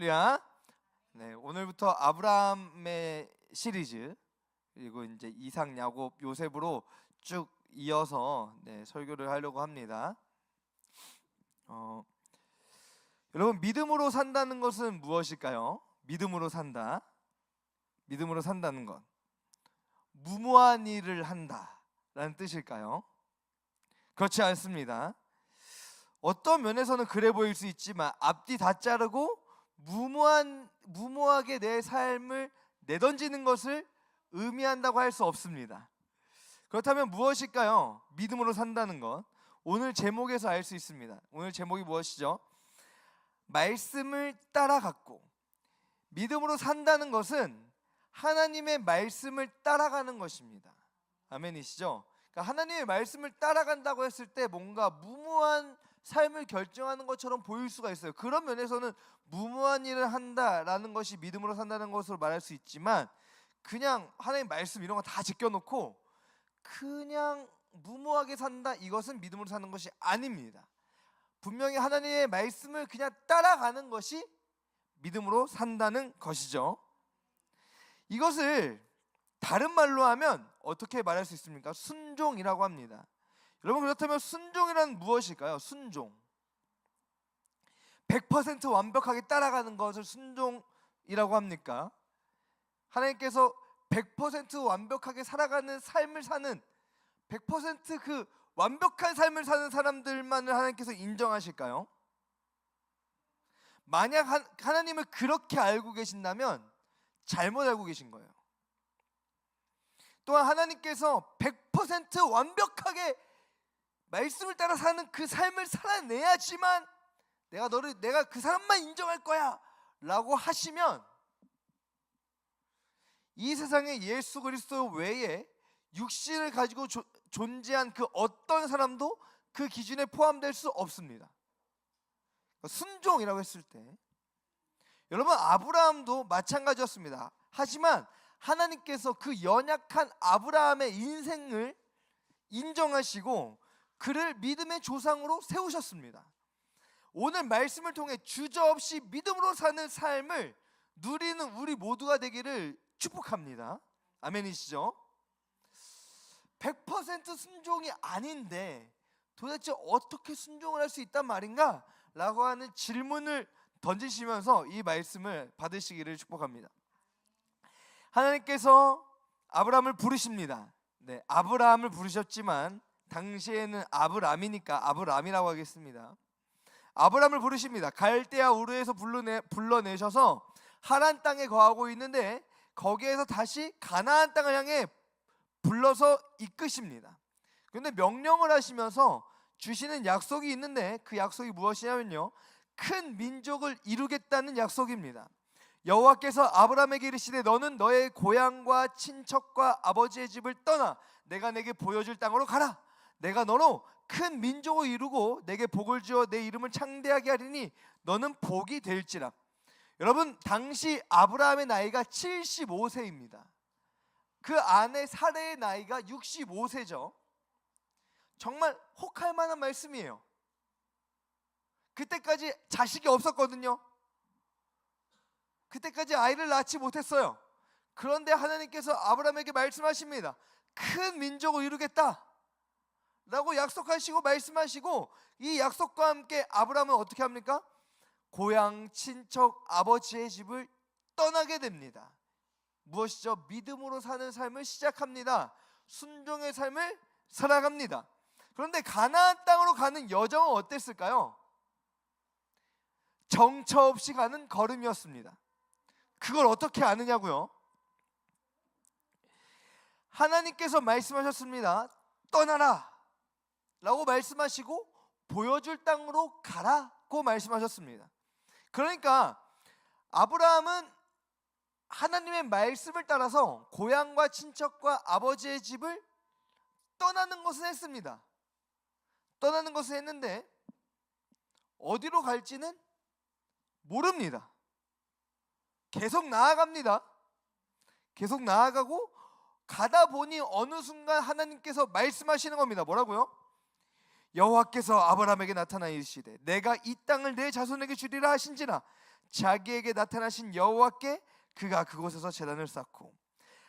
할렐루야. 네, 오늘부터 아브라함의 시리즈 그리고 이제 이삭, 야곱, 요셉으로 쭉 이어서 설교를 하려고 합니다. 여러분, 믿음으로 산다는 것은 무엇일까요? 믿음으로 산다. 믿음으로 산다는 것. 무모한 일을 한다라는 뜻일까요? 그렇지 않습니다. 어떤 면에서는 그래 보일 수 있지만 앞뒤 다 자르고 무모하게 내 삶을 내던지는 것을 의미한다고 할 수 없습니다. 그렇다면 무엇일까요? 믿음으로 산다는 것. 오늘 제목에서 알 수 있습니다. 오늘 제목이 무엇이죠? 말씀을 따라갔고. 믿음으로 산다는 것은 하나님의 말씀을 따라가는 것입니다. 아멘이시죠? 그러니까 하나님의 말씀을 따라간다고 했을 때 뭔가 무모한 삶을 결정하는 것처럼 보일 수가 있어요. 그런 면에서는 무모한 일을 한다라는 것이 믿음으로 산다는 것으로 말할 수 있지만, 그냥 하나님 말씀 이런 거 다 제껴놓고 그냥 무모하게 산다, 이것은 믿음으로 사는 것이 아닙니다. 분명히 하나님의 말씀을 그냥 따라가는 것이 믿음으로 산다는 것이죠. 이것을 다른 말로 하면 어떻게 말할 수 있습니까? 순종이라고 합니다. 여러분, 그렇다면 순종이란 무엇일까요? 순종. 100% 완벽하게 따라가는 것을 순종이라고 합니까? 하나님께서 100% 완벽하게 살아가는 삶을 사는 100% 그 완벽한 삶을 사는 사람들만을 하나님께서 인정하실까요? 만약 하나님을 그렇게 알고 계신다면 잘못 알고 계신 거예요. 또한 하나님께서 100% 완벽하게 말씀을 따라 사는 그 삶을 살아내야지만 내가 그 사람만 인정할 거야 라고 하시면, 이 세상에 예수 그리스도 외에 육신을 가지고 존재한 그 어떤 사람도 그 기준에 포함될 수 없습니다. 순종이라고 했을 때, 여러분, 아브라함도 마찬가지였습니다. 하지만 하나님께서 그 연약한 아브라함의 인생을 인정하시고 그를 믿음의 조상으로 세우셨습니다. 오늘 말씀을 통해 주저없이 믿음으로 사는 삶을 누리는 우리 모두가 되기를 축복합니다. 아멘이시죠? 100% 순종이 아닌데 도대체 어떻게 순종을 할 수 있단 말인가? 라고 하는 질문을 던지시면서 이 말씀을 받으시기를 축복합니다. 하나님께서 아브라함을 부르십니다. 아브라함을 부르셨지만 당시에는 아브람이니까 아브람이라고 하겠습니다. 아브라함을 부르십니다. 갈대아 우르에서 불러내셔서 하란 땅에 거하고 있는데 거기에서 다시 가나안 땅을 향해 불러서 이끄십니다. 그런데 명령을 하시면서 주시는 약속이 있는데 그 약속이 무엇이냐면요, 큰 민족을 이루겠다는 약속입니다. 여호와께서 아브라함에게 이르시되 너는 너의 고향과 친척과 아버지의 집을 떠나 내가 내게 보여줄 땅으로 가라. 내가 너로 큰 민족을 이루고 내게 복을 주어 내 이름을 창대하게 하리니 너는 복이 될지라. 여러분, 당시 아브라함의 나이가 75세입니다. 그 아내 사레의 나이가 65세죠. 정말 혹할 만한 말씀이에요. 그때까지 자식이 없었거든요. 그때까지 아이를 낳지 못했어요. 그런데 하나님께서 아브라함에게 말씀하십니다. 큰 민족을 이루겠다 라고 약속하시고 말씀하시고, 이 약속과 함께 아브라함은 어떻게 합니까? 고향, 친척, 아버지의 집을 떠나게 됩니다. 무엇이죠? 믿음으로 사는 삶을 시작합니다. 순종의 삶을 살아갑니다. 그런데 가나안 땅으로 가는 여정은 어땠을까요? 정처 없이 가는 걸음이었습니다. 그걸 어떻게 아느냐고요? 하나님께서 말씀하셨습니다. 떠나라 라고 말씀하시고 보여줄 땅으로 가라고 말씀하셨습니다. 그러니까 아브라함은 하나님의 말씀을 따라서 고향과 친척과 아버지의 집을 떠나는 것을 했습니다. 떠나는 것을 했는데 어디로 갈지는 모릅니다. 계속 나아갑니다. 계속 나아가고 가다 보니 어느 순간 하나님께서 말씀하시는 겁니다. 뭐라고요? 여호와께서 아브라함에게 나타나 이르시되 내가 이 땅을 내 자손에게 주리라 하신지라 자기에게 나타나신 여호와께 그가 그곳에서 제단을 쌓고.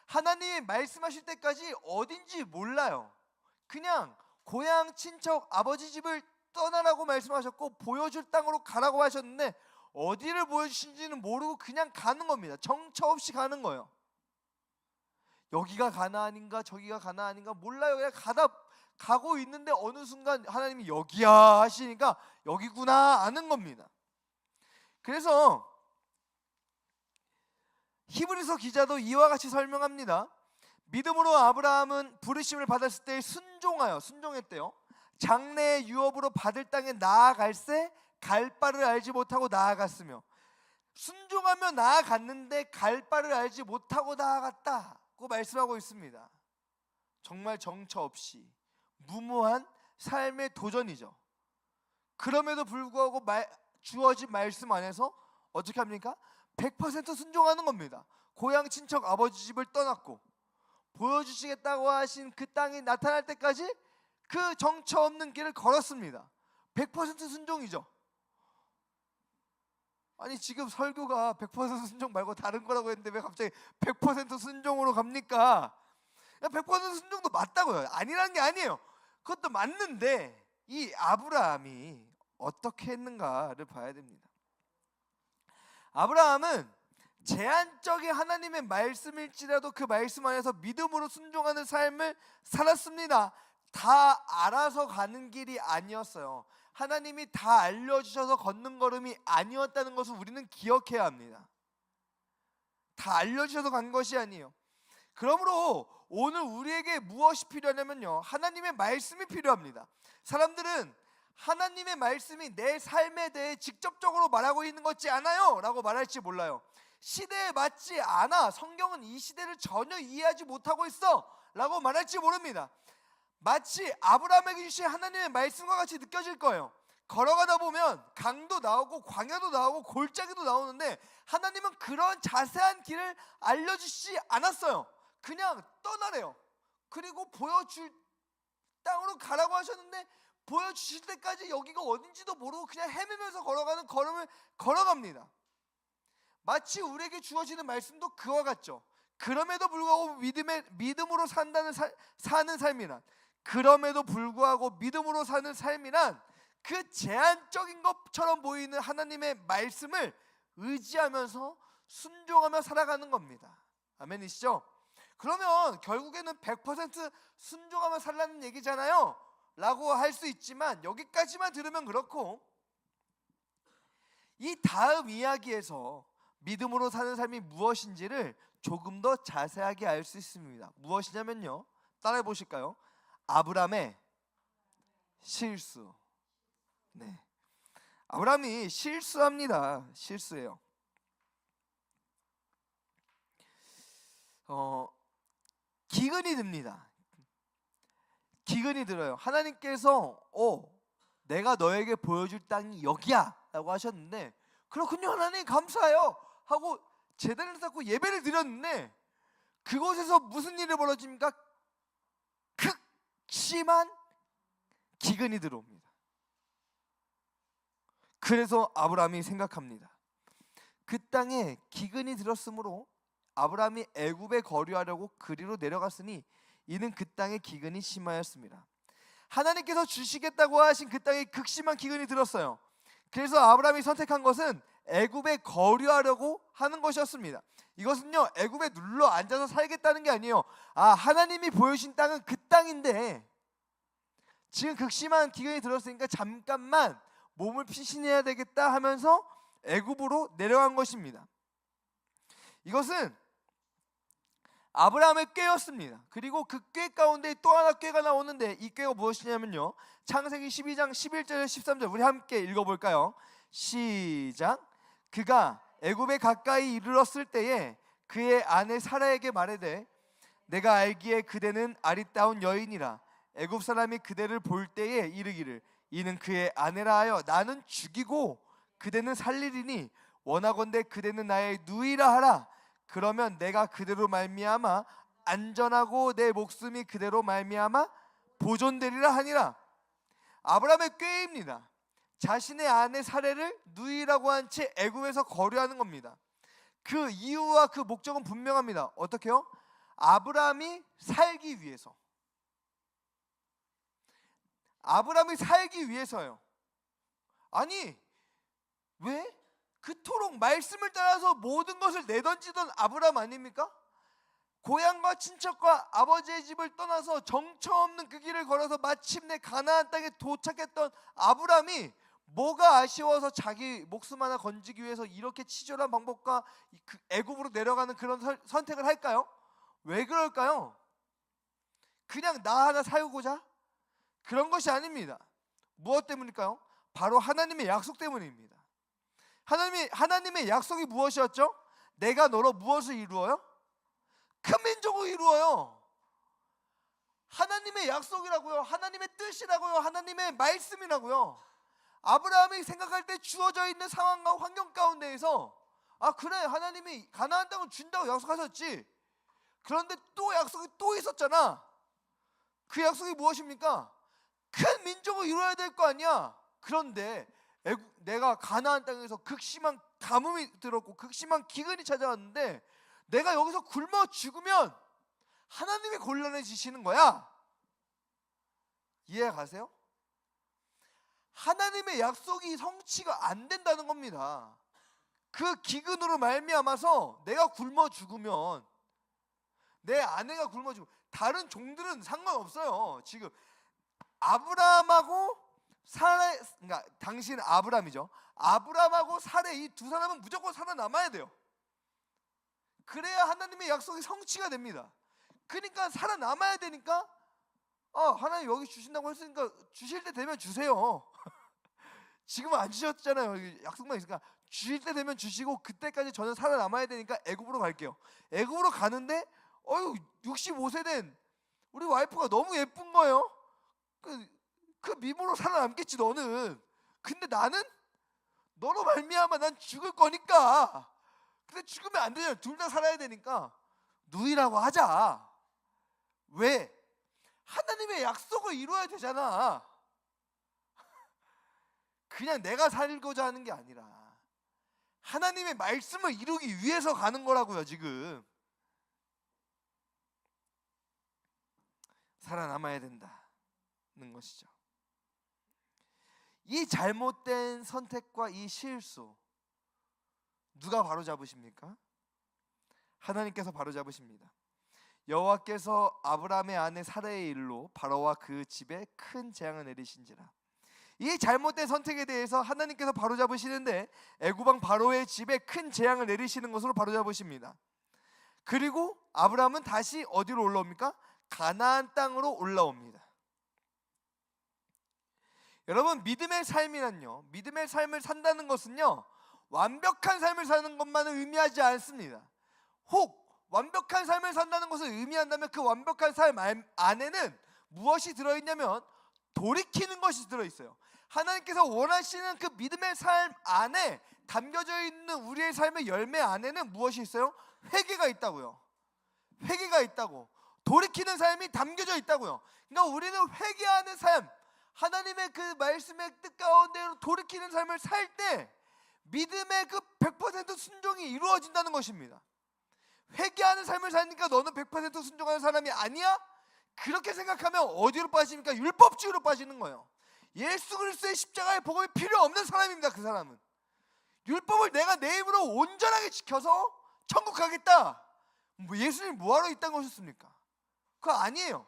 하나님이 말씀하실 때까지 어딘지 몰라요. 그냥 고향 친척 아버지 집을 떠나라고 말씀하셨고 보여줄 땅으로 가라고 하셨는데 어디를 보여주신지는 모르고 그냥 가는 겁니다. 정처 없이 가는 거예요. 여기가 가나안인가 저기가 가나안인가 몰라요. 그냥 가고 있는데 어느 순간 하나님이 여기야 하시니까 여기구나 아는 겁니다. 그래서 히브리서 기자도 이와 같이 설명합니다. 믿음으로 아브라함은 부르심을 받았을 때 순종했대요. 장래의 유업으로 받을 땅에 나아갈새 갈 바를 알지 못하고 나아갔으며, 순종하며 나아갔는데 갈 바를 알지 못하고 나아갔다고 말씀하고 있습니다. 정말 정처 없이 무모한 삶의 도전이죠. 그럼에도 불구하고 주어진 말씀 안에서 어떻게 합니까? 100% 순종하는 겁니다. 고향 친척 아버지 집을 떠났고 보여주시겠다고 하신 그 땅이 나타날 때까지 그 정처 없는 길을 걸었습니다. 100% 순종이죠. 아니 지금 설교가 100% 순종 말고 다른 거라고 했는데 왜 갑자기 100% 순종으로 갑니까? 100% 순종도 맞다고요. 아니라는 게 아니에요. 그것도 맞는데 이 아브라함이 어떻게 했는가를 봐야 됩니다. 아브라함은 제한적인 하나님의 말씀일지라도 그 말씀 안에서 믿음으로 순종하는 삶을 살았습니다. 다 알아서 가는 길이 아니었어요. 하나님이 다 알려주셔서 걷는 걸음이 아니었다는 것을 우리는 기억해야 합니다. 다 알려주셔서 간 것이 아니에요. 그러므로 오늘 우리에게 무엇이 필요하냐면요, 하나님의 말씀이 필요합니다. 사람들은 하나님의 말씀이 내 삶에 대해 직접적으로 말하고 있는 것지 않아요 라고 말할지 몰라요. 시대에 맞지 않아, 성경은 이 시대를 전혀 이해하지 못하고 있어 라고 말할지 모릅니다. 마치 아브라함에게 주신 하나님의 말씀과 같이 느껴질 거예요. 걸어가다 보면 강도 나오고 광야도 나오고 골짜기도 나오는데 하나님은 그런 자세한 길을 알려주시지 않았어요. 그냥 떠나래요. 그리고 보여줄 땅으로 가라고 하셨는데 보여주실 때까지 여기가 어딘지도 모르고 그냥 헤매면서 걸어가는 걸음을 걸어갑니다. 마치 우리에게 주어지는 말씀도 그와 같죠. 그럼에도 불구하고 믿음으로 사는 삶이란, 그럼에도 불구하고 믿음으로 사는 삶이란 그 제한적인 것처럼 보이는 하나님의 말씀을 의지하면서 순종하며 살아가는 겁니다. 아멘이시죠? 그러면 결국에는 100% 순종하며 살라는 얘기잖아요 라고 할 수 있지만, 여기까지만 들으면 그렇고 이 다음 이야기에서 믿음으로 사는 삶이 무엇인지를 조금 더 자세하게 알 수 있습니다. 무엇이냐면요, 따라해 보실까요? 아브라함의 실수. 네, 아브라함이 실수합니다. 실수해요. 기근이 듭니다. 기근이 들어요. 하나님께서 내가 너에게 보여줄 땅이 여기야 라고 하셨는데, 그렇군요 하나님 감사해요 하고 제단을 쌓고 예배를 드렸는데 그곳에서 무슨 일이 벌어집니까? 극심한 기근이 들어옵니다. 그래서 아브라함이 생각합니다. 그 땅에 기근이 들었으므로 아브라함이 애굽에 거류하려고 그리로 내려갔으니 이는 그 땅에 기근이 심하였습니다. 하나님께서 주시겠다고 하신 그 땅에 극심한 기근이 들었어요. 그래서 아브라함이 선택한 것은 애굽에 거류하려고 하는 것이었습니다. 이것은요, 애굽에 눌러 앉아서 살겠다는 게 아니에요. 하나님이 보여주신 땅은 그 땅인데 지금 극심한 기근이 들었으니까 잠깐만 몸을 피신해야 되겠다 하면서 애굽으로 내려간 것입니다. 이것은 아브라함의 꾀였습니다. 그리고 그 꾀 가운데 또 하나 꾀가 나오는데 이 꾀가 무엇이냐면요, 창세기 12장 11절 13절 우리 함께 읽어볼까요? 시작. 그가 애굽에 가까이 이르렀을 때에 그의 아내 사라에게 말하되 내가 알기에 그대는 아리따운 여인이라 애굽 사람이 그대를 볼 때에 이르기를 이는 그의 아내라 하여 나는 죽이고 그대는 살리리니 원하건대 그대는 나의 누이라 하라. 그러면 내가 그대로 말미암아 안전하고 내 목숨이 그대로 말미암아 보존되리라 하니라. 아브라함의 꾀입니다. 자신의 아내 사례를 누이라고 한 채 애굽에서 거류하는 겁니다. 그 이유와 그 목적은 분명합니다. 어떻게요? 아브라함이 살기 위해서. 아브라함이 살기 위해서요. 아니, 왜? 그토록 말씀을 따라서 모든 것을 내던지던 아브라함 아닙니까? 고향과 친척과 아버지의 집을 떠나서 정처 없는 그 길을 걸어서 마침내 가나안 땅에 도착했던 아브라함이 뭐가 아쉬워서 자기 목숨 하나 건지기 위해서 이렇게 치졸한 방법과 애굽으로 내려가는 그런 선택을 할까요? 왜 그럴까요? 그냥 나 하나 살고자? 그런 것이 아닙니다. 무엇 때문일까요? 바로 하나님의 약속 때문입니다. 하나님의 약속이 무엇이었죠? 내가 너로 무엇을 이루어요? 큰 민족을 이루어요. 하나님의 약속이라고요. 하나님의 뜻이라고요. 하나님의 말씀이라고요. 아브라함이 생각할 때 주어져 있는 상황과 환경 가운데에서 그래, 하나님이 가나안 땅을 준다고 약속하셨지. 그런데 또 약속이 또 있었잖아. 그 약속이 무엇입니까? 큰 민족을 이루어야 될 거 아니야. 그런데 내가 가나안 땅에서 극심한 가뭄이 들었고 극심한 기근이 찾아왔는데 내가 여기서 굶어 죽으면 하나님이 곤란해지시는 거야. 이해 가세요? 하나님의 약속이 성취가 안 된다는 겁니다. 그 기근으로 말미암아서 내가 굶어 죽으면, 내 아내가 굶어 죽으면, 다른 종들은 상관없어요. 지금 아브라함하고 사레, 그러니까 당신 아브라함이죠. 아브라함하고 사레, 이 두 사람은 무조건 살아남아야 돼요. 그래야 하나님의 약속이 성취가 됩니다. 그러니까 살아남아야 되니까 하나님 여기 주신다고 했으니까 주실 때 되면 주세요. 지금은 안 주셨잖아요. 약속만 있으니까 주실 때 되면 주시고, 그때까지 저는 살아남아야 되니까 애굽으로 갈게요. 애굽으로 가는데 65세 된 우리 와이프가 너무 예쁜 거예요. 그 미모로 살아남겠지 너는. 근데 나는 너로 말미암아 난 죽을 거니까. 근데 죽으면 안 되잖아요. 둘 다 살아야 되니까 누이라고 하자. 왜? 하나님의 약속을 이루어야 되잖아. 그냥 내가 살고자 하는 게 아니라 하나님의 말씀을 이루기 위해서 가는 거라고요. 지금 살아남아야 된다는 것이죠. 이 잘못된 선택과 이 실수, 누가 바로잡으십니까? 하나님께서 바로잡으십니다. 여호와께서 아브라함의 아내 사레의 일로 바로와 그 집에 큰 재앙을 내리신지라. 이 잘못된 선택에 대해서 하나님께서 바로잡으시는데 애굽왕 바로의 집에 큰 재앙을 내리시는 것으로 바로잡으십니다. 그리고 아브라함은 다시 어디로 올라옵니까? 가나안 땅으로 올라옵니다. 여러분, 믿음의 삶이란요, 믿음의 삶을 산다는 것은요, 완벽한 삶을 사는 것만은 의미하지 않습니다. 혹 완벽한 삶을 산다는 것을 의미한다면 그 완벽한 삶 안에는 무엇이 들어있냐면 돌이키는 것이 들어있어요. 하나님께서 원하시는 그 믿음의 삶 안에 담겨져 있는 우리의 삶의 열매 안에는 무엇이 있어요? 회개가 있다고요. 회개가 있다고. 돌이키는 삶이 담겨져 있다고요. 그러니까 우리는 회개하는 삶, 하나님의 그 말씀의 뜻 가운데로 돌이키는 삶을 살 때 믿음의 그 100% 순종이 이루어진다는 것입니다. 회개하는 삶을 사니까 너는 100% 순종하는 사람이 아니야? 그렇게 생각하면 어디로 빠집니까? 율법주의로 빠지는 거예요. 예수 그리스도의 십자가의 복음이 필요 없는 사람입니다. 그 사람은 율법을 내가 내 힘으로 온전하게 지켜서 천국 가겠다. 예수님 뭐하러 이 땅에 오셨습니까? 그거 아니에요.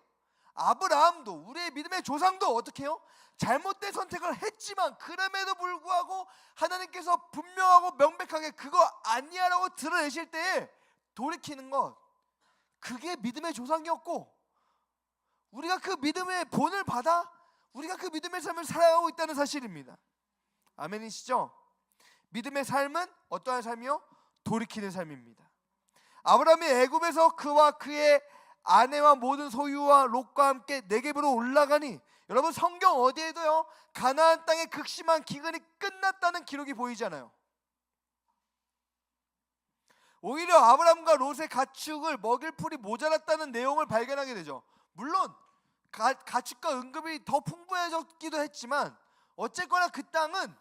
아브라함도, 우리의 믿음의 조상도 어떻게 해요? 잘못된 선택을 했지만 그럼에도 불구하고 하나님께서 분명하고 명백하게 그거 아니야 라고 드러내실 때에 돌이키는 것, 그게 믿음의 조상이었고, 우리가 그 믿음의 본을 받아 우리가 그 믿음의 삶을 살아가고 있다는 사실입니다. 아멘이시죠? 믿음의 삶은 어떠한 삶이요? 돌이키는 삶입니다. 아브라함이 애굽에서 그와 그의 아내와 모든 소유와 롯과 함께 네겝으로 올라가니, 여러분 성경 어디에도요 가나안 땅의 극심한 기근이 끝났다는 기록이 보이잖아요. 오히려 아브라함과 롯의 가축을 먹일 풀이 모자랐다는 내용을 발견하게 되죠. 물론 가축과 응급이 더 풍부해졌기도 했지만 어쨌거나 그 땅은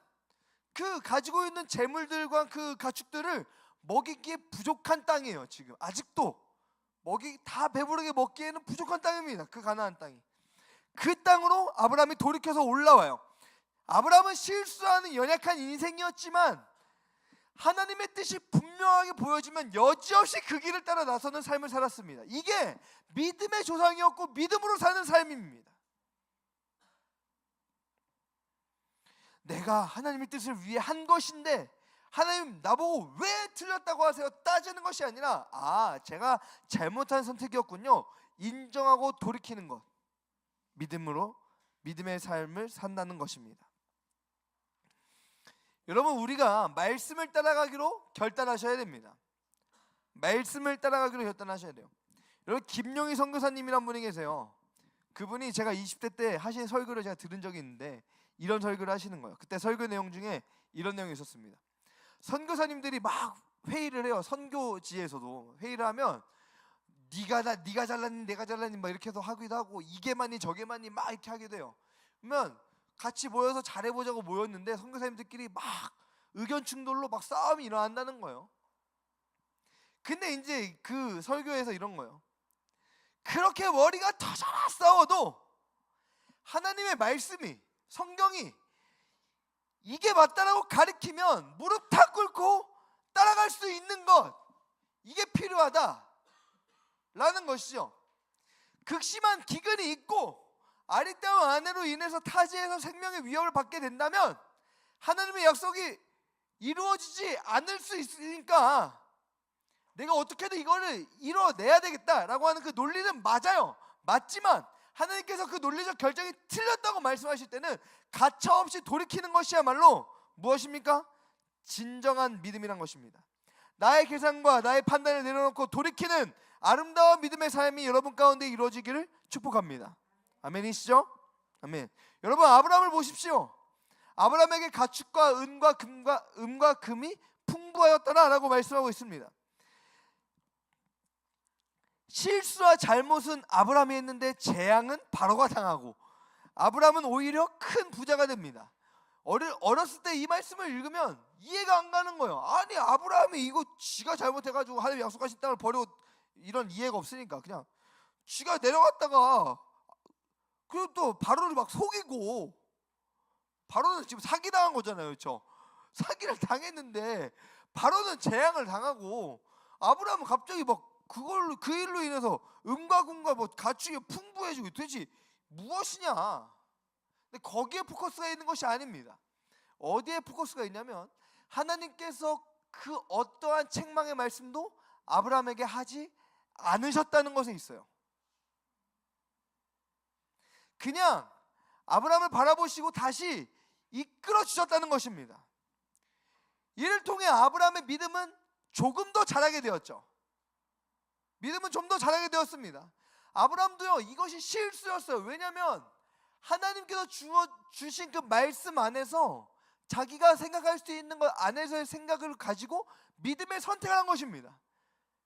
그 가지고 있는 재물들과 그 가축들을 먹이기에 부족한 땅이에요. 지금 아직도 다 배부르게 먹기에는 부족한 땅입니다. 그 가나안 땅이. 그 땅으로 아브라함이 돌이켜서 올라와요. 아브라함은 실수하는 연약한 인생이었지만 하나님의 뜻이 분명하게 보여지면 여지없이 그 길을 따라 나서는 삶을 살았습니다. 이게 믿음의 조상이었고 믿음으로 사는 삶입니다. 내가 하나님의 뜻을 위해 한 것인데 하나님 나보고 왜 틀렸다고 하세요? 따지는 것이 아니라 제가 잘못한 선택이었군요. 인정하고 돌이키는 것. 믿음으로 믿음의 삶을 산다는 것입니다. 여러분, 우리가 말씀을 따라가기로 결단하셔야 됩니다. 말씀을 따라가기로 결단하셔야 돼요. 여러분, 김용희 선교사님이란 분이 계세요. 그분이 제가 20대 때 하신 설교를 제가 들은 적이 있는데 이런 설교를 하시는 거예요. 그때 설교 내용 중에 이런 내용이 있었습니다. 선교사님들이 막 회의를 해요. 선교지에서도 회의를 하면 네가 잘났니 내가 잘났니 막 이렇게 해서 하기도 하고 이게 맞니 저게 맞니 막 이렇게 하게 돼요. 그러면 같이 모여서 잘해보자고 모였는데 선교사님들끼리 막 의견 충돌로 막 싸움이 일어난다는 거예요. 근데 이제 그 설교에서 이런 거예요. 그렇게 머리가 터져라 싸워도 하나님의 말씀이 성경이 이게 맞다라고 가르치면 무릎 탁 꿇고 따라갈 수 있는 것, 이게 필요하다 라는 것이죠. 극심한 기근이 있고 아리따운 아내로 인해서 타지에서 생명의 위협을 받게 된다면 하나님의 약속이 이루어지지 않을 수 있으니까 내가 어떻게든 이거를 이뤄내야 되겠다라고 하는 그 논리는 맞아요. 맞지만 하나님께서 그 논리적 결정이 틀렸다고 말씀하실 때는 가차없이 돌이키는 것이야말로 무엇입니까? 진정한 믿음이란 것입니다. 나의 계산과 나의 판단을 내려놓고 돌이키는 아름다운 믿음의 삶이 여러분 가운데 이루어지기를 축복합니다. 아멘이시죠? 아멘. 여러분, 아브라함을 보십시오. 아브라함에게 가축과 은과 금이 풍부하였더라라고 말씀하고 있습니다. 실수와 잘못은 아브라함이 했는데 재앙은 바로가 당하고 아브라함은 오히려 큰 부자가 됩니다. 어렸을 때 이 말씀을 읽으면 이해가 안 가는 거예요. 아니, 아브라함이 이거 지가 잘못해가지고 하나님 약속하신 땅을 버리고 이런 이해가 없으니까 그냥 지가 내려갔다가 그리고 또 바로를 막 속이고, 바로는 지금 사기당한 거잖아요. 그렇죠? 사기를 당했는데 바로는 재앙을 당하고 아브라함은 갑자기 막 그 일로 인해서 은과 금과 뭐 가축이 풍부해지고 도대체 무엇이냐. 근데 거기에 포커스가 있는 것이 아닙니다. 어디에 포커스가 있냐면 하나님께서 그 어떠한 책망의 말씀도 아브라함에게 하지 않으셨다는 것에 있어요. 그냥 아브라함을 바라보시고 다시 이끌어 주셨다는 것입니다. 이를 통해 아브라함의 믿음은 조금 더 자라게 되었죠. 믿음은 좀 더 자라게 되었습니다. 아브라함도요, 이것이 실수였어요. 왜냐하면 하나님께서 주신 그 말씀 안에서 자기가 생각할 수 있는 것 안에서의 생각을 가지고 믿음의 선택을 한 것입니다.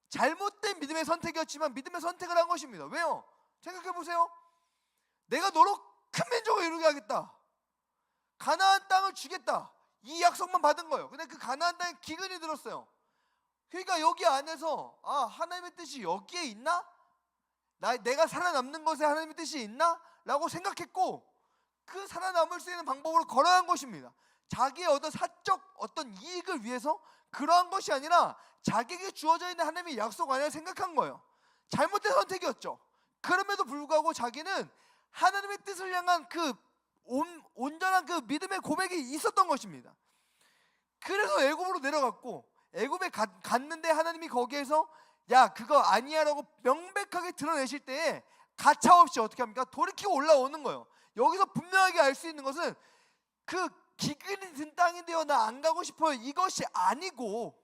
잘못된 믿음의 선택이었지만 믿음의 선택을 한 것입니다. 왜요? 생각해 보세요. 내가 너로 큰 민족을 이루게 하겠다, 가나안 땅을 주겠다, 이 약속만 받은 거예요. 근데 그 가나안 땅에 기근이 들었어요. 그러니까 여기 안에서 하나님의 뜻이 여기에 있나? 내가 살아남는 것에 하나님의 뜻이 있나? 라고 생각했고 그 살아남을 수 있는 방법으로 걸어간 것입니다. 자기의 사적 어떤 이익을 위해서 그러한 것이 아니라 자기에게 주어져 있는 하나님의 약속 안에 생각한 거예요. 잘못된 선택이었죠. 그럼에도 불구하고 자기는 하나님의 뜻을 향한 그 온전한 그 믿음의 고백이 있었던 것입니다. 그래서 애굽으로 내려갔고 애굽에 갔는데 하나님이 거기에서 야 그거 아니야 라고 명백하게 드러내실 때에 가차없이 어떻게 합니까? 돌이키고 올라오는 거예요. 여기서 분명하게 알 수 있는 것은 그 기근이 든 땅인데요 나 안 가고 싶어요 이것이 아니고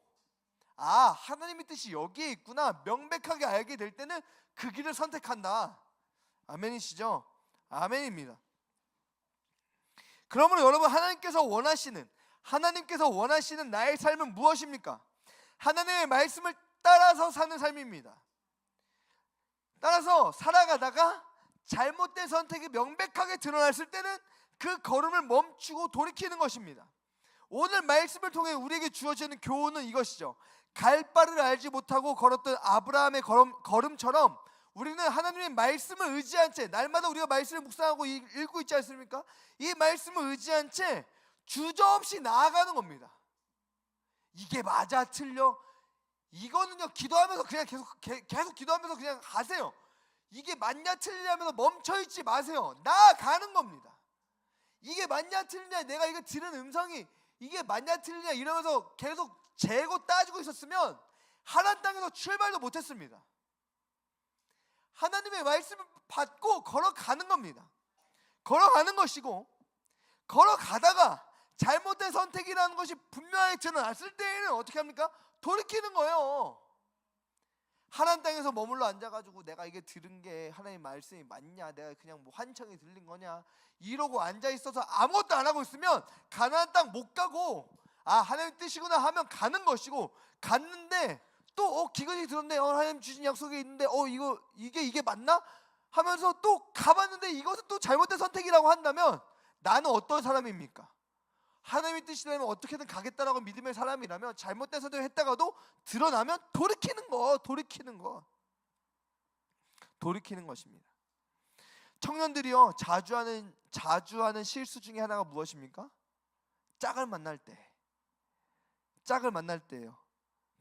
하나님의 뜻이 여기에 있구나 명백하게 알게 될 때는 그 길을 선택한다. 아멘이시죠? 아멘입니다. 그러므로 여러분, 하나님께서 원하시는 나의 삶은 무엇입니까? 하나님의 말씀을 따라서 사는 삶입니다. 따라서 살아가다가 잘못된 선택이 명백하게 드러났을 때는 그 걸음을 멈추고 돌이키는 것입니다. 오늘 말씀을 통해 우리에게 주어지는 교훈은 이것이죠. 갈 바를 알지 못하고 걸었던 아브라함의 걸음처럼 우리는 하나님의 말씀을 의지한 채, 날마다 우리가 말씀을 묵상하고 읽고 있지 않습니까? 이 말씀을 의지한 채 주저없이 나아가는 겁니다. 이게 맞아 틀려? 이거는요, 기도하면서 그냥 계속 기도하면서 그냥 가세요. 이게 맞냐 틀리냐면서 멈춰있지 마세요. 나아가는 겁니다. 이게 맞냐 틀리냐, 내가 이거 들은 음성이 이게 맞냐 틀리냐 이러면서 계속 재고 따지고 있었으면 하나님 땅에서 출발도 못했습니다. 하나님의 말씀을 받고 걸어가는 겁니다. 걸어가는 것이고, 걸어가다가 잘못된 선택이라는 것이 분명하게 드러났을 때에는 어떻게 합니까? 돌이키는 거예요. 하나님 땅에서 머물러 앉아가지고 내가 이게 들은 게 하나님의 말씀이 맞냐, 내가 그냥 뭐 환청이 들린 거냐 이러고 앉아있어서 아무것도 안 하고 있으면 가나안 땅 못 가고, 하나님 뜻이구나 하면 가는 것이고, 갔는데 또 기근이 들었네, 하나님 주신 약속이 있는데 이게 맞나? 하면서 또 가봤는데 이것은 또 잘못된 선택이라고 한다면 나는 어떤 사람입니까? 하나님의 뜻이라면 어떻게든 가겠다라고 믿음의 사람이라면 잘못된 선택을 했다가도 드러나면 돌이키는 것입니다. 청년들이요, 자주 하는 실수 중에 하나가 무엇입니까? 짝을 만날 때예요.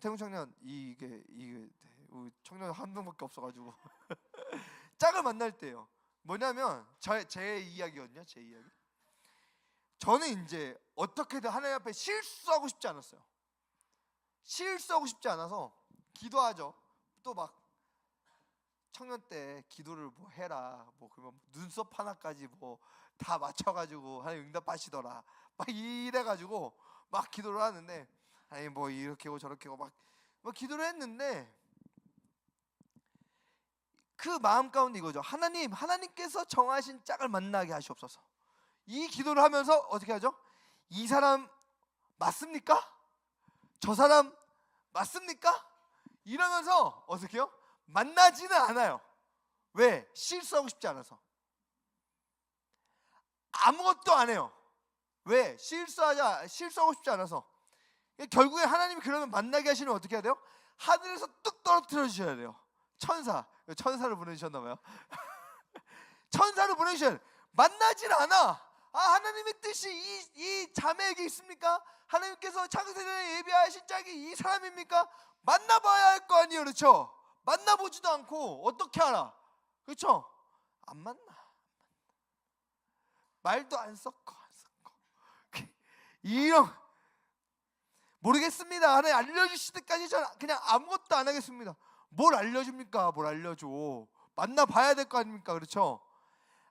태국 청년 이게 청년 한 명밖에 없어가지고 짝을 만날 때요. 뭐냐면 제 이야기거든요. 제 이야기. 저는 이제 어떻게든 하나님 앞에 실수하고 싶지 않았어요. 실수하고 싶지 않아서 기도하죠. 또 막 청년 때 기도를 뭐 해라, 뭐 그러면 눈썹 하나까지 뭐 다 맞춰가지고 하나님 응답하시더라, 막 이래가지고 막 기도를 하는데, 아니 뭐 이렇게 하고 저렇게 하고 막 기도를 했는데, 그 마음 가운데 이거죠. 하나님께서 정하신 짝을 만나게 하시옵소서. 이 기도를 하면서 어떻게 하죠? 이 사람 맞습니까? 저 사람 맞습니까? 이러면서 어떻게 해요? 만나지는 않아요. 왜? 실수하고 싶지 않아서. 아무것도 안 해요. 왜? 실수하고 싶지 않아서. 결국에 하나님이 그러면 만나게 하시면 어떻게 해야 돼요? 하늘에서 뚝 떨어뜨려 주셔야 돼요. 천사를 보내주셨나 봐요. 천사를 보내주셔야 돼요. 만나질 않아. 하나님의 뜻이 이 자매에게 있습니까? 하나님께서 창세전에 예비하신 짝이 이 사람입니까? 만나봐야 할 거 아니에요, 그렇죠? 만나보지도 않고 어떻게 알아? 그렇죠? 안 만나. 말도 안 섞어. 이런 모르겠습니다. 하나님 알려주실 때까지 저는 그냥 아무것도 안 하겠습니다. 뭘 알려줍니까? 뭘 알려줘? 만나봐야 될 거 아닙니까? 그렇죠?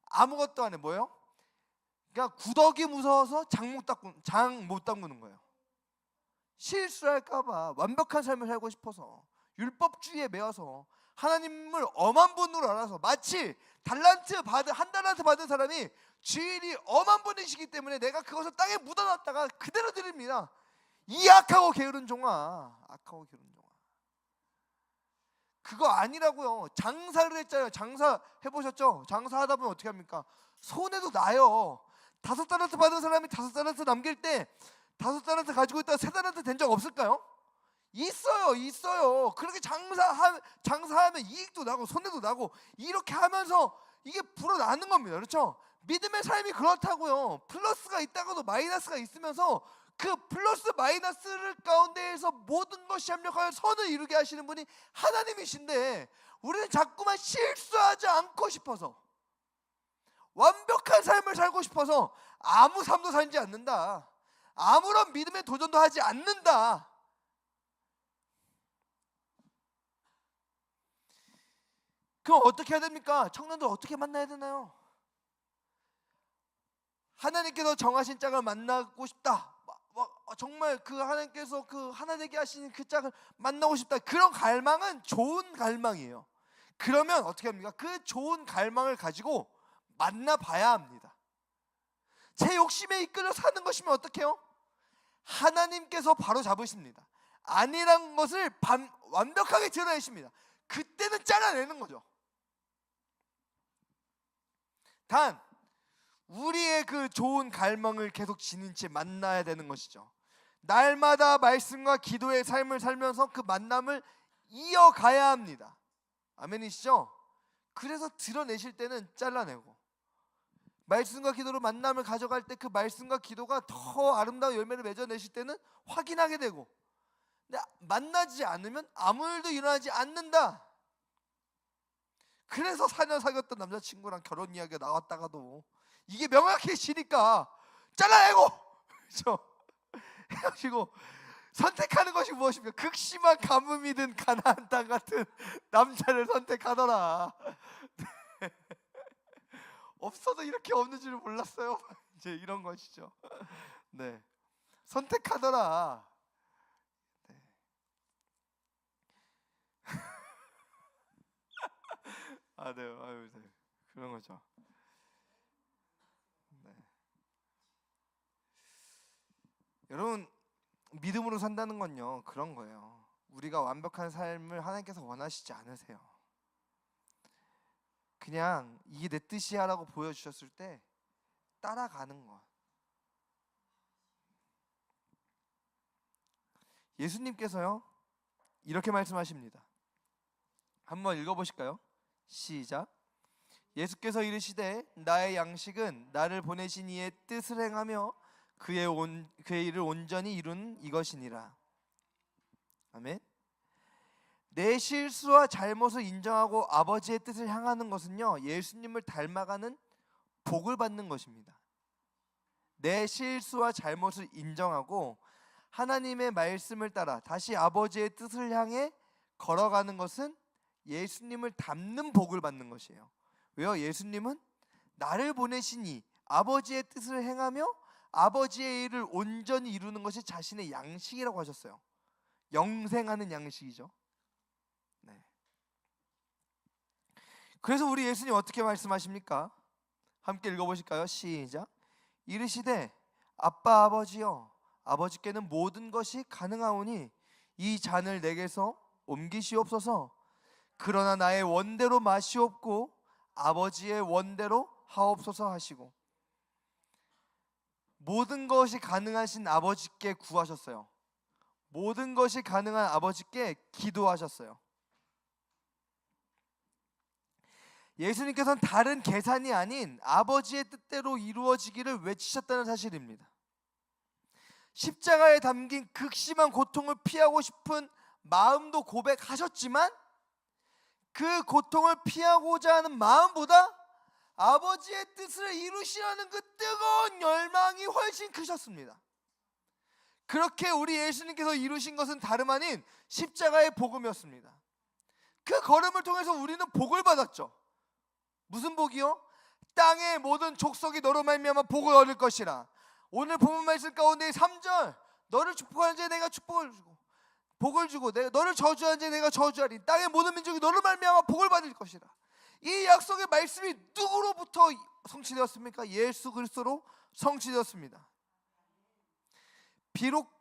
아무것도 안 해. 뭐예요? 그러니까 구더기 무서워서 장 못 담그는 거예요. 실수할까봐, 완벽한 삶을 살고 싶어서, 율법주의에 매여서, 하나님을 엄한 분으로 알아서, 마치 한 달란트 받은 사람이 주일이 엄한 분이시기 때문에 내가 그것을 땅에 묻어놨다가 그대로 드립니다. 이 악하고 게으른 종아. 그거 아니라고요. 장사를 했잖아요. 장사 해보셨죠? 장사하다 보면 어떻게 합니까? 손해도 나요. 5달란트 받은 사람이 5달란트 남길 때 5달란트 가지고 있다가 3달란트 된 적 없을까요? 있어요. 그렇게 장사하면 이익도 나고 손해도 나고 이렇게 하면서 이게 불어나는 겁니다. 그렇죠? 믿음의 삶이 그렇다고요. 플러스가 있다가도 마이너스가 있으면서 그 플러스 마이너스를 가운데에서 모든 것이 합력하여 선을 이루게 하시는 분이 하나님이신데, 우리는 자꾸만 실수하지 않고 싶어서, 완벽한 삶을 살고 싶어서 아무 삶도 살지 않는다. 아무런 믿음의 도전도 하지 않는다. 그럼 어떻게 해야 됩니까? 청년들 어떻게 만나야 되나요? 하나님께서 정하신 짝을 만나고 싶다. 정말 하나님께서 하나 되게 하시는 그 짝을 만나고 싶다. 그런 갈망은 좋은 갈망이에요. 그러면 어떻게 합니까? 그 좋은 갈망을 가지고 만나봐야 합니다. 제 욕심에 이끌려 사는 것이면 어떻게 해요? 하나님께서 바로 잡으십니다. 아니란 것을 완벽하게 드러내십니다. 그때는 잘라내는 거죠. 단 우리의 그 좋은 갈망을 계속 지닌 채 만나야 되는 것이죠. 날마다 말씀과 기도의 삶을 살면서 그 만남을 이어가야 합니다. 아멘이시죠? 그래서 드러내실 때는 잘라내고, 말씀과 기도로 만남을 가져갈 때 그 말씀과 기도가 더 아름다운 열매를 맺어내실 때는 확인하게 되고, 근데 만나지 않으면 아무 일도 일어나지 않는다. 그래서 4년 사귀었던 남자친구랑 결혼 이야기가 나왔다가도 이게 명확해지니까 잘라내고 그렇죠? 헤어지고 선택하는 것이 무엇입니까? 극심한 가뭄이 든 가나안 땅 같은 남자를 선택하더라. 네. 없어도 이렇게 없는 줄 몰랐어요. 이제 이런 것이죠. 네, 선택하더라. 네. 아, 네, 아유, 네, 그런 거죠. 네. 여러분, 믿음으로 산다는 건요, 그런 거예요. 우리가 완벽한 삶을 하나님께서 원하시지 않으세요. 그냥 이게 내 뜻이야 라고 보여주셨을 때 따라가는 것. 예수님께서요 이렇게 말씀하십니다. 한번 읽어보실까요? 시작. 예수께서 이르시되 나의 양식은 나를 보내신 이의 뜻을 행하며 그의 일을 온전히 이룬 이것이니라. 아멘. 내 실수와 잘못을 인정하고 아버지의 뜻을 향하는 것은요, 예수님을 닮아가는 복을 받는 것입니다. 내 실수와 잘못을 인정하고 하나님의 말씀을 따라 다시 아버지의 뜻을 향해 걸어가는 것은 예수님을 닮는 복을 받는 것이에요. 왜요? 예수님은 나를 보내시니 아버지의 뜻을 행하며 아버지의 일을 온전히 이루는 것이 자신의 양식이라고 하셨어요. 영생하는 양식이죠. 네. 그래서 우리 예수님 어떻게 말씀하십니까? 함께 읽어보실까요? 시작. 이르시되 아빠 아버지여, 아버지께는 모든 것이 가능하오니 이 잔을 내게서 옮기시옵소서. 그러나 나의 원대로 마시옵고 아버지의 원대로 하옵소서 하시고, 모든 것이 가능하신 아버지께 구하셨어요. 모든 것이 가능한 아버지께 기도하셨어요. 예수님께서는 다른 계산이 아닌 아버지의 뜻대로 이루어지기를 외치셨다는 사실입니다. 십자가에 담긴 극심한 고통을 피하고 싶은 마음도 고백하셨지만 그 고통을 피하고자 하는 마음보다 아버지의 뜻을 이루시려는 그 뜨거운 열망이 훨씬 크셨습니다. 그렇게 우리 예수님께서 이루신 것은 다름 아닌 십자가의 복음이었습니다. 그 걸음을 통해서 우리는 복을 받았죠. 무슨 복이요? 땅의 모든 족속이 너로 말미암아 복을 얻을 것이라. 오늘 본문 말씀 가운데 3절, 너를 축복하는 자에 내가 축복을 주고 복을 주고 너를 저주하는 자에 내가 저주하리. 땅의 모든 민족이 너로 말미암아 복을 받을 것이라. 이 약속의 말씀이 누구로부터 성취되었습니까? 예수 그리스도로 성취되었습니다. 비록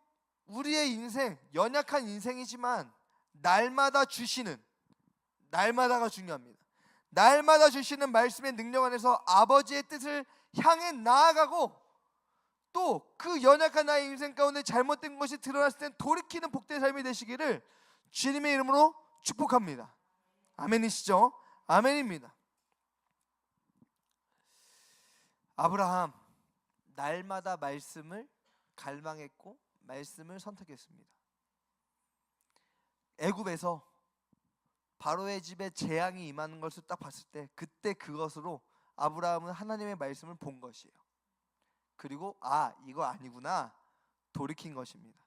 우리의 인생 연약한 인생이지만 날마다 주시는, 날마다가 중요합니다. 날마다 주시는 말씀의 능력 안에서 아버지의 뜻을 향해 나아가고, 또 그 연약한 나의 인생 가운데 잘못된 것이 드러났을 땐 돌이키는 복된 삶이 되시기를 주님의 이름으로 축복합니다. 아멘이시죠? 아멘입니다. 아브라함 날마다 말씀을 갈망했고 말씀을 선택했습니다. 애굽에서 바로의 집에 재앙이 임하는 것을 딱 봤을 때 그때 그것으로 아브라함은 하나님의 말씀을 본 것이에요. 그리고 이거 아니구나 돌이킨 것입니다.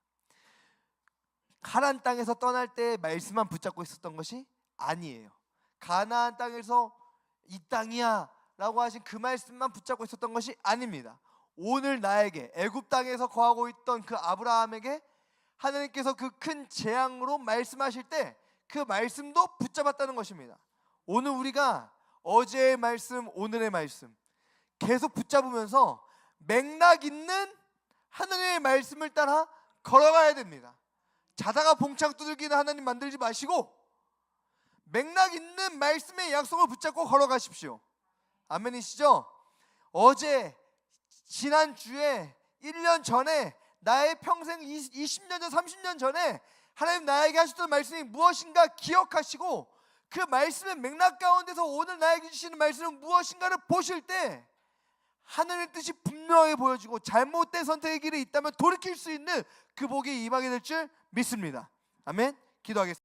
가나안 땅에서 떠날 때 말씀만 붙잡고 있었던 것이 아니에요. 가나안 땅에서 이 땅이야 라고 하신 그 말씀만 붙잡고 있었던 것이 아닙니다. 오늘 나에게 애굽 땅에서 거하고 있던 그 아브라함에게 하나님께서 그 큰 재앙으로 말씀하실 때 그 말씀도 붙잡았다는 것입니다. 오늘 우리가 어제의 말씀, 오늘의 말씀 계속 붙잡으면서 맥락 있는 하나님의 말씀을 따라 걸어가야 됩니다. 자다가 봉창 두들기는 하나님 만들지 마시고 맥락 있는 말씀의 약속을 붙잡고 걸어가십시오. 아멘이시죠? 어제, 지난주에, 1년 전에, 나의 평생 20년 전, 30년 전에 하나님 나에게 하셨던 말씀이 무엇인가 기억하시고 그 말씀의 맥락 가운데서 오늘 나에게 주시는 말씀은 무엇인가를 보실 때 하늘의 뜻이 분명하게 보여지고 잘못된 선택의 길이 있다면 돌이킬 수 있는 그 복이 임하게 될 줄 믿습니다. 아멘. 기도하겠습니다.